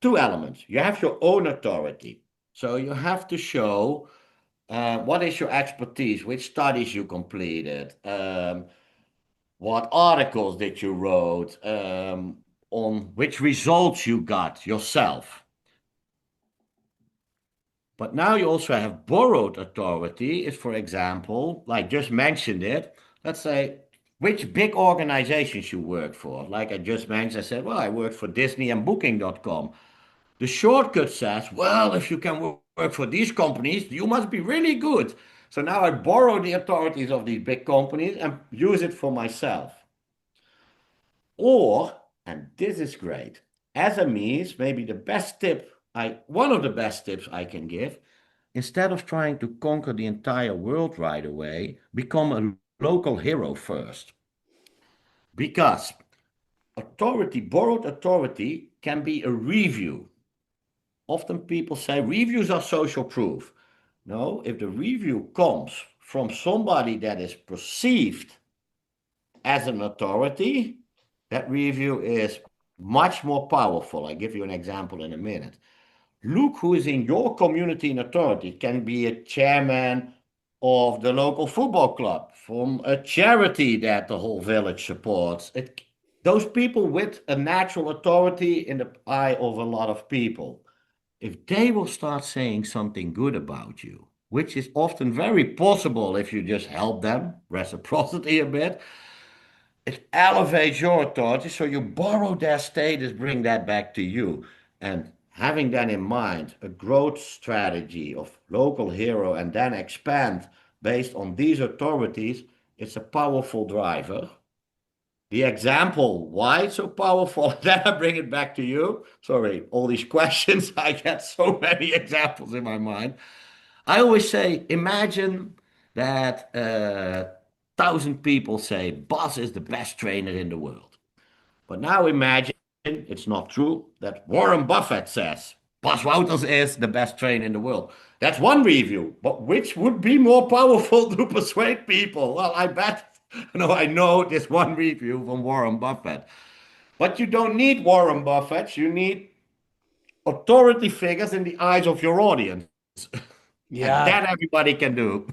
Speaker 1: elements. You have your own authority. So you have to show what is your expertise, which studies you completed, what articles did you wrote, on which results you got yourself. But now you also have borrowed authority, is for example, like just mentioned it, let's say which big organizations you work for. Like I just mentioned, I said, well, I worked for Disney and Booking.com. The shortcut says, well, if you can work for these companies, you must be really good. So now I borrow the authorities of these big companies and use it for myself. Or, and this is great, SMEs, maybe one of the best tips I can give, instead of trying to conquer the entire world right away, become a local hero first. Because borrowed authority can be a review. Often people say reviews are social proof. No, if the review comes from somebody that is perceived as an authority, that review is much more powerful. I'll give you an example in a minute. Look who is in your community in authority. It can be a chairman of the local football club, from a charity that the whole village supports. Those people with a natural authority in the eye of a lot of people, if they will start saying something good about you, which is often very possible if you just help them, reciprocity a bit, it elevates your authority. So you borrow their status, bring that back to you. And having that in mind, a growth strategy of local hero and then expand based on these authorities, it's a powerful driver. The example, why it's so powerful, then I bring it back to you. Sorry, all these questions, I get so many examples in my mind. I always say, imagine that 1,000 people say Bas is the best trainer in the world. But now imagine it's not true that Warren Buffett says Bas Wouters is the best trainer in the world. That's one review, but which would be more powerful to persuade people? Well, I bet, I know this one review from Warren Buffett. But you don't need Warren Buffett, you need authority figures in the eyes of your audience. And
Speaker 2: Yeah,
Speaker 1: that everybody can do.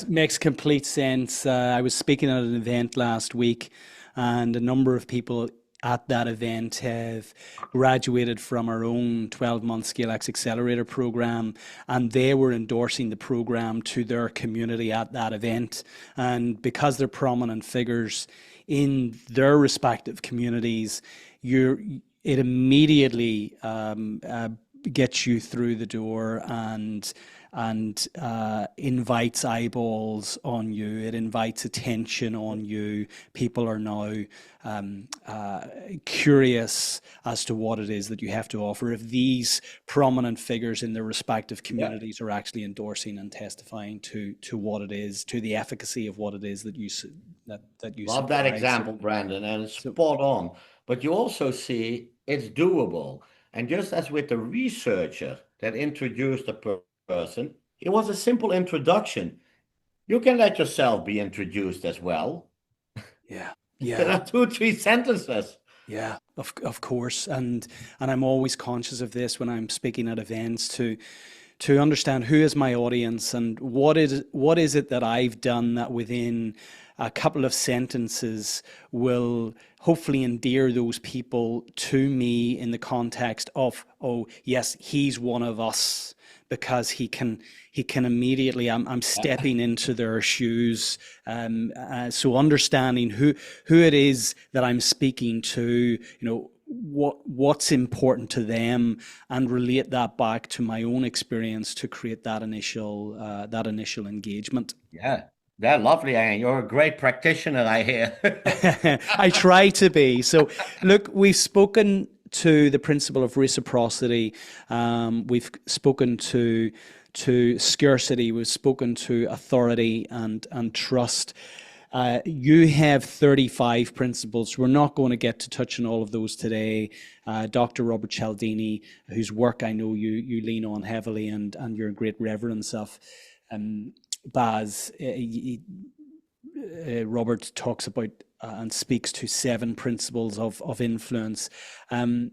Speaker 2: makes complete sense. I was speaking at an event last week, and a number of people at that event have graduated from our own 12-month ScaleX Accelerator program, and they were endorsing the program to their community at that event. And because they're prominent figures in their respective communities, it immediately gets you through the door and invites eyeballs on you. It invites attention on you. People are now curious as to what it is that you have to offer. If these prominent figures in their respective communities are actually endorsing and testifying to what it is, to the efficacy of what it is that you
Speaker 1: Love
Speaker 2: supply.
Speaker 1: that example, Brandon, and it's spot on. But you also see it's doable. And just as with the researcher that introduced the person, it was a simple introduction. You can let yourself be introduced as well.
Speaker 2: Yeah,
Speaker 1: There
Speaker 2: yeah.
Speaker 1: are 2 or 3 sentences.
Speaker 2: Yeah, of course, and I'm always conscious of this when I'm speaking at events to understand who is my audience and what is it that I've done that within a couple of sentences will hopefully endear those people to me in the context of, oh yes, he's one of us, because he can immediately, I'm stepping into their shoes. So understanding who it is that I'm speaking to, what's important to them, and relate that back to my own experience to create that initial engagement.
Speaker 1: Yeah. They're lovely, and you're a great practitioner, I hear.
Speaker 2: I try to be. So, look, we've spoken to the principle of reciprocity. We've spoken to scarcity. We've spoken to authority and trust. You have 35 principles. We're not going to get to touch on all of those today. Dr. Robert Cialdini, whose work I know you lean on heavily, and you're a great reverence of. Baz, Robert talks about and speaks to 7 principles of influence. Um,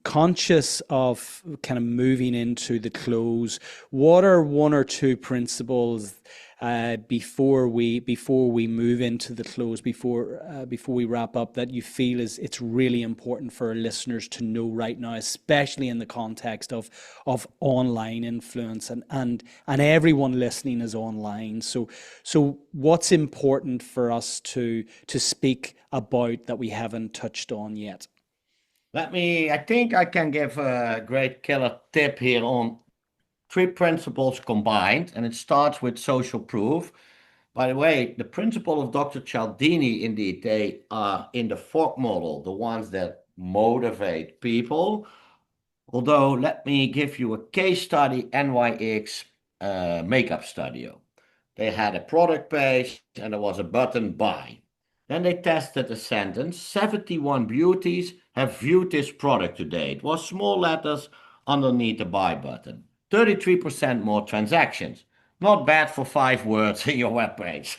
Speaker 2: Conscious of kind of moving into the close, what are 1 or 2 principles before we move into the close, before we wrap up, that you feel is it's really important for our listeners to know right now, especially in the context of online influence, and everyone listening is online. So what's important for us to speak about that we haven't touched on yet?
Speaker 1: I think I can give a great killer tip here on 3 principles combined, and it starts with social proof. By the way, the principle of Dr. Cialdini, indeed, they are in the Ford model, the ones that motivate people. Although, let me give you a case study, NYX makeup studio. They had a product page and there was a button buy. Then they tested the sentence 71 beauties have viewed this product today. It was small letters underneath the buy button. 33% more transactions. Not bad for 5 words in your web page.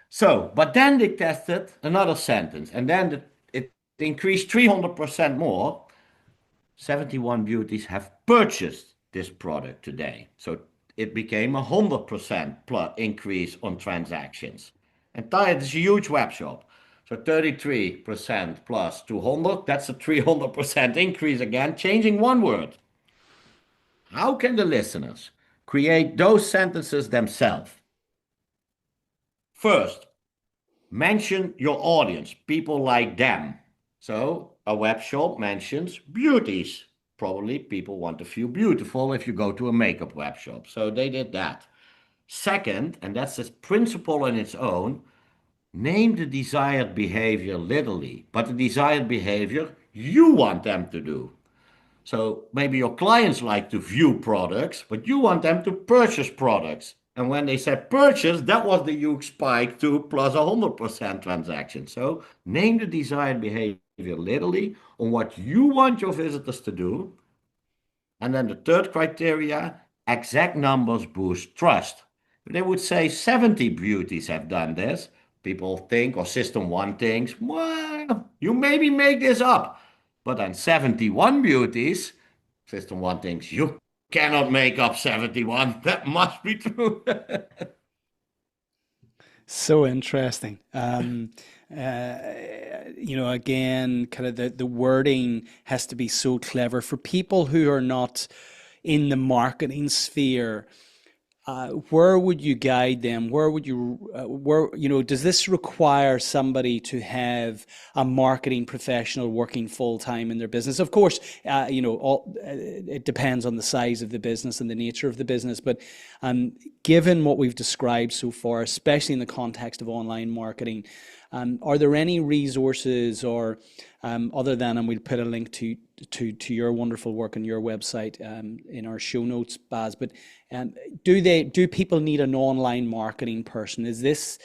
Speaker 1: So, but then they tested another sentence and then it increased 300% more. 71 beauties have purchased this product today. So it became 100% plus increase on transactions. And Tide is a huge web shop. So 33% plus 200, that's a 300% increase again, changing 1 word. How can the listeners create those sentences themselves? First, mention your audience, people like them. So a web shop mentions beauties. Probably people want to feel beautiful if you go to a makeup web shop. So they did that. Second, and that's a principle in its own, name the desired behavior literally, but the desired behavior you want them to do. So maybe your clients like to view products, but you want them to purchase products. And when they said purchase, that was the huge spike to plus 100% transaction. So name the desired behavior literally on what you want your visitors to do. And then the third criteria, exact numbers boost trust. If they would say 70 beauties have done this, people think, or System 1 thinks, well, you maybe make this up. But on 71 beauties, System 1 thinks, you cannot make up 71. That must be true.
Speaker 2: So interesting. Again, kind of the wording has to be so clever for people who are not in the marketing sphere. Where would you guide them? Does this require somebody to have a marketing professional working full time in their business? Of course, it depends on the size of the business and the nature of the business. But given what we've described so far, especially in the context of online marketing, are there any resources or other than, and we'll put a link to your wonderful work on your website in our show notes, Baz. But do people need an online marketing person? Is this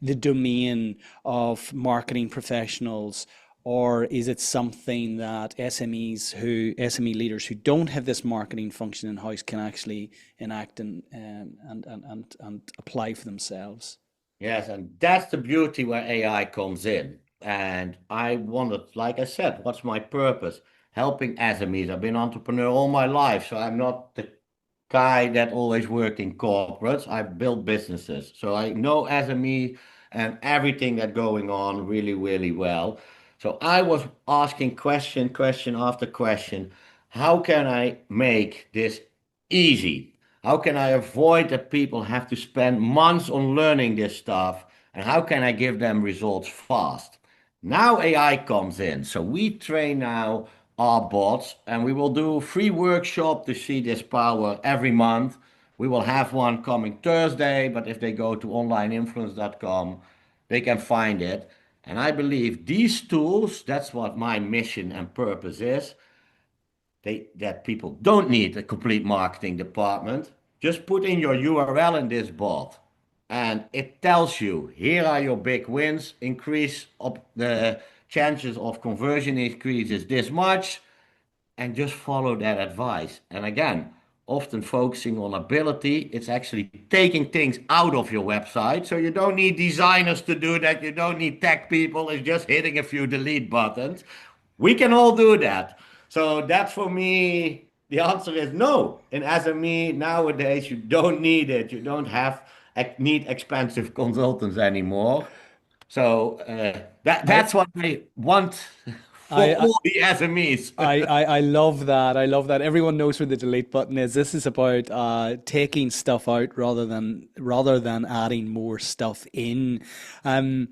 Speaker 2: the domain of marketing professionals, or is it something that SME leaders who don't have this marketing function in house can actually enact and apply for themselves?
Speaker 1: Yes, and that's the beauty where AI comes in. And I wondered, like I said, what's my purpose? Helping SMEs. I've been an entrepreneur all my life, so I'm not the guy that always worked in corporates. I built businesses. So I know SME and everything that's going on really, really well. So I was asking question after question. How can I make this easy? How can I avoid that people have to spend months on learning this stuff? And how can I give them results fast? Now AI comes in. So we train now our bots, and we will do free workshop to see this power every month. We will have one coming Thursday, but if they go to onlineinfluence.com, they can find it. And I believe these tools, that's what my mission and purpose is. That people don't need a complete marketing department. Just put in your URL in this bot, and it tells you here are your big wins. Increase up the chances of conversion increases this much, and just follow that advice. And again, often focusing on ability, it's actually taking things out of your website. So you don't need designers to do that. You don't need tech people. It's just hitting a few delete buttons. We can all do that. So that's for me. The answer is no. In SME nowadays, you don't need it. You don't need expensive consultants anymore. So
Speaker 2: I,
Speaker 1: that's what I want for
Speaker 2: I,
Speaker 1: all the SMEs.
Speaker 2: I love that. I love that. Everyone knows where the delete button is. This is about taking stuff out rather than adding more stuff in. Um,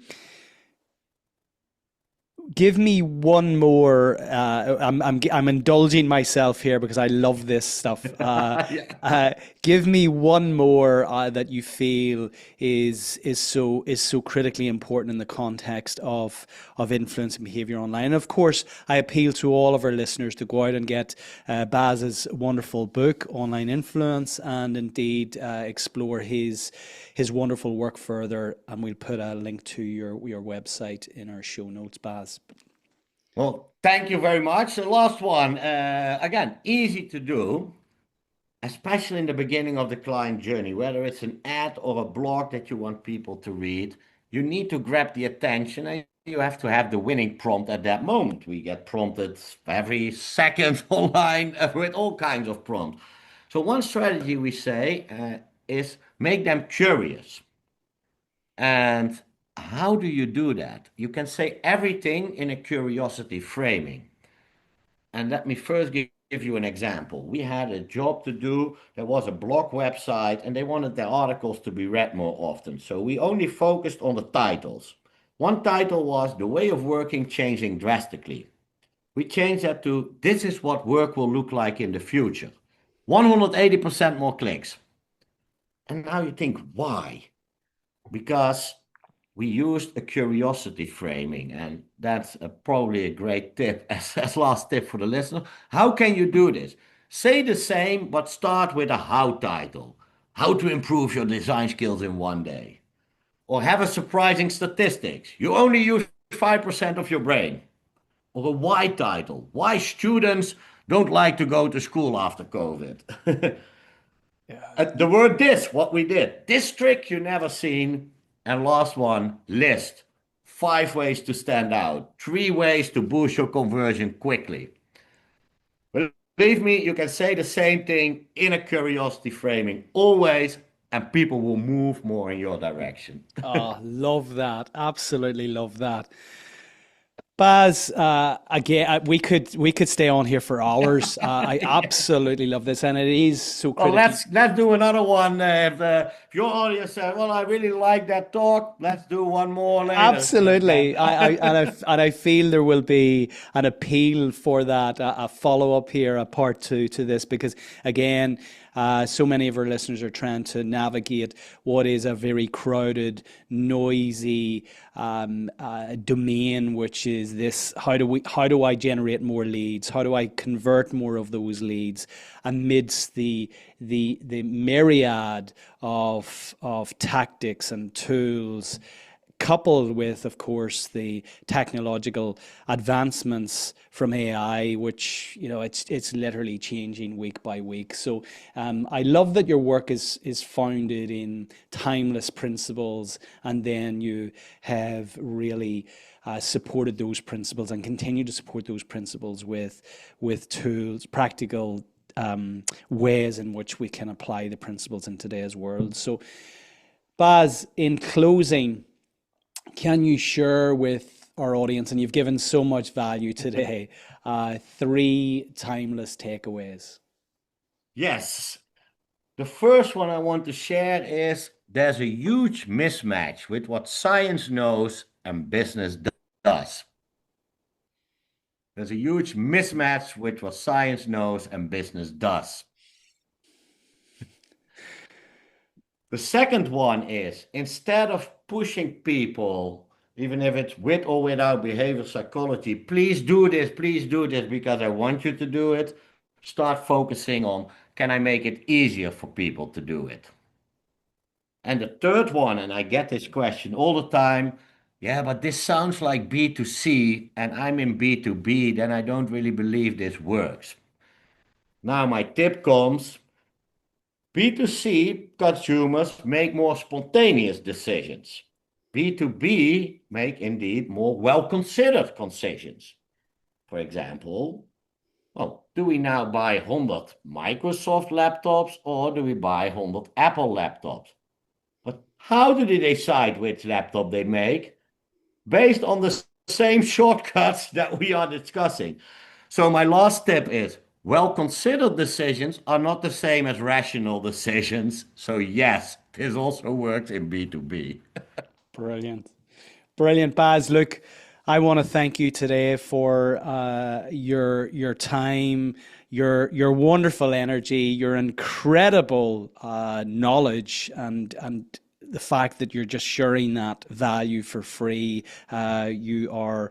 Speaker 2: Give me one more. I'm indulging myself here because I love this stuff. Give me one more that you feel is so critically important in the context of influence and behavior online. And of course, I appeal to all of our listeners to go out and get Baz's wonderful book, Online Influence, and indeed explore his wonderful work further. And we'll put a link to your website in our show notes, Baz.
Speaker 1: Well, thank you very much. The last one, again, easy to do, especially in the beginning of the client journey, whether it's an ad or a blog that you want people to read, you need to grab the attention and you have to have the winning prompt at that moment. We get prompted every second online with all kinds of prompts. So one strategy we say is make them curious. And how do you do that? You can say everything in a curiosity framing. And let me first give you an example. We had a job to do. There was a blog website, and they wanted their articles to be read more often. So we only focused on the titles. One title was The Way of Working Changing Drastically. We changed that to This is what work will look like in the future. 180% more clicks. And now you think, why? Because we used a curiosity framing, and that's probably a great tip as last tip for the listener. How can you do this? Say the same, but start with a how title. How to improve your design skills in one day. Or have a surprising statistics. You only use 5% of your brain. Or a why title. Why students don't like to go to school after COVID. The word this, what we did. This trick you never seen. And last one, list. 5 ways to stand out. 3 ways to boost your conversion quickly. Believe me, you can say the same thing in a curiosity framing always, and people will move more in your direction.
Speaker 2: Oh, love that. Absolutely love that. Baz, again, we could stay on here for hours. I absolutely love this, and it is so
Speaker 1: Well,
Speaker 2: critically.
Speaker 1: let's do another one. If your audience said, "Well, I really like that talk," let's do one more later.
Speaker 2: Absolutely, I feel there will be an appeal for that, a follow up here, a part two to this, because again, so many of our listeners are trying to navigate what is a very crowded, noisy domain, which is this: how do I generate more leads? How do I convert more of those leads amidst the myriad of tactics and tools, coupled with, of course, the technological advancements from AI, which it's literally changing week by week. So I love that your work is founded in timeless principles, and then you have really supported those principles and continue to support those principles with tools, practical ways in which we can apply the principles in today's world. So, Baz, in closing, can you share with our audience, and you've given so much value today, 3 timeless takeaways?
Speaker 1: Yes. The first one I want to share is there's a huge mismatch with what science knows and business does. There's a huge mismatch with what science knows and business does. The second one is, instead of pushing people, even if it's with or without behavioral psychology, please do this because I want you to do it. Start focusing on, can I make it easier for people to do it? And the third one, and I get this question all the time, yeah, but this sounds like B2C and I'm in B2B, then I don't really believe this works. Now my tip comes, B2C consumers make more spontaneous decisions. B2B make indeed more well-considered decisions. For example, well, do we now buy 100 Microsoft laptops or do we buy 100 Apple laptops? But how do they decide which laptop they make? Based on the same shortcuts that we are discussing. So my last tip is, well-considered decisions are not the same as rational decisions. So yes, this also works in B2B.
Speaker 2: Brilliant. Brilliant, Baz. Look, I want to thank you today for your time, your wonderful energy, your incredible knowledge, and the fact that you're just sharing that value for free. You are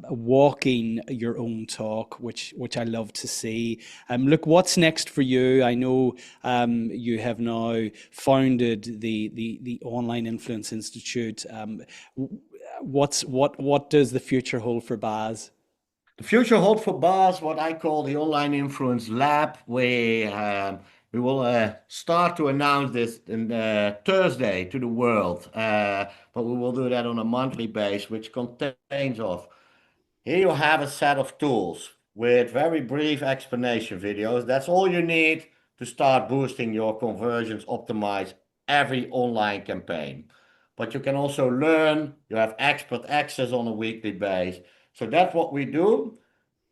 Speaker 2: walking your own talk, which I love to see. Look, what's next for you? I know you have now founded the Online Influence Institute. What does the future hold for Baz?
Speaker 1: The future holds for Bas what I call the Online Influence Lab. We will start to announce this in Thursday to the world, but we will do that on a monthly basis, which contains of, here you have a set of tools with very brief explanation videos. That's all you need to start boosting your conversions, optimize every online campaign. But you can also learn, you have expert access on a weekly basis. So that's what we do.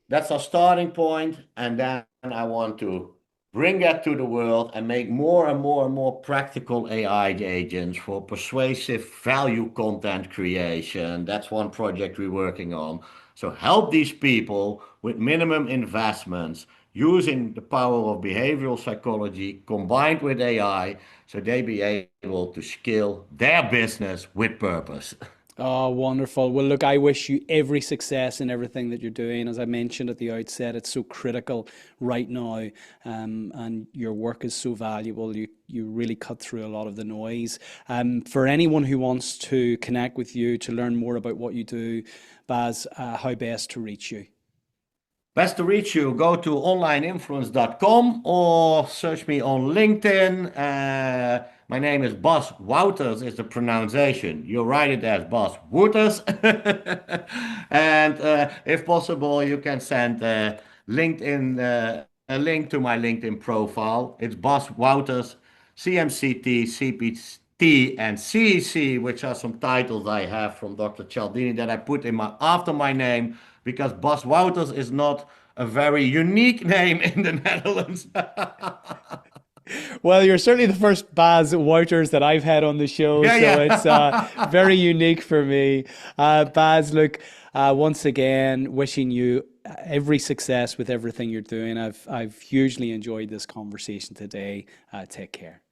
Speaker 1: That's our starting point. And then I want to bring that to the world and make more and more and more practical AI agents for persuasive value content creation. That's one project we're working on. So help these people with minimum investments using the power of behavioral psychology combined with AI so they be able to scale their business with purpose.
Speaker 2: Oh, wonderful. Well, look, I wish you every success in everything that you're doing. As I mentioned at the outset, it's so critical right now, and your work is so valuable. You really cut through a lot of the noise. For anyone who wants to connect with you, to learn more about what you do, Baz, how best to reach you?
Speaker 1: Best to reach you, go to onlineinfluence.com or search me on LinkedIn. My name is Bas Wouters, is the pronunciation. You write it as Bas Wouters. And if possible, you can send a link to my LinkedIn profile. It's Bas Wouters, CMCT, CPT, and CEC, which are some titles I have from Dr. Cialdini that I put in after my name, because Bas Wouters is not a very unique name in the Netherlands.
Speaker 2: Well, you're certainly the first Bas Wouters that I've had on the show,
Speaker 1: Yeah,
Speaker 2: so it's
Speaker 1: yeah.
Speaker 2: very unique for me. Baz, look, once again, wishing you every success with everything you're doing. I've hugely enjoyed this conversation today. Take care.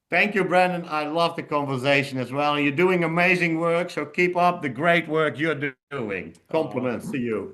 Speaker 1: Thank you, Brendan. I love the conversation as well. You're doing amazing work, so keep up the great work you're doing.
Speaker 2: Oh.
Speaker 1: Compliments to you.